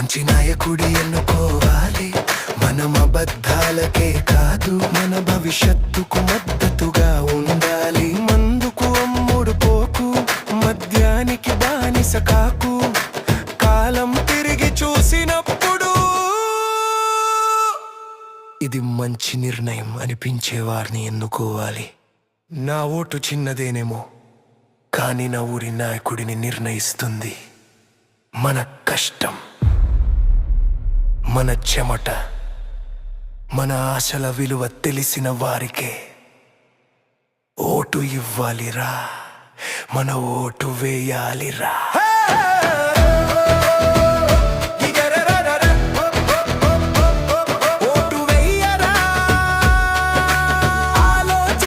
మంచి నాయకుడి ఎన్నుకోవాలి. మనం అబద్ధాలకే కాదు, మన భవిష్యత్తుకు మద్దతుగా ఉండాలి. మందుకు అమ్ముడు పోకు, మద్యానికి బానిస కాకు. కాలం తిరిగి చూసినప్పుడు ఇది మంచి నిర్ణయం అనిపించే వారిని ఎన్నుకోవాలి. నా ఓటు చిన్నదేనేమో, కానీ నా ఊరి నాయకుడిని నిర్ణయిస్తుంది మన కష్టం, మన చెమట, మన ఆశల విలువ తెలిసిన వారికే ఓటు ఇవ్వాలిరా, మన ఓటు వేయాలిరా.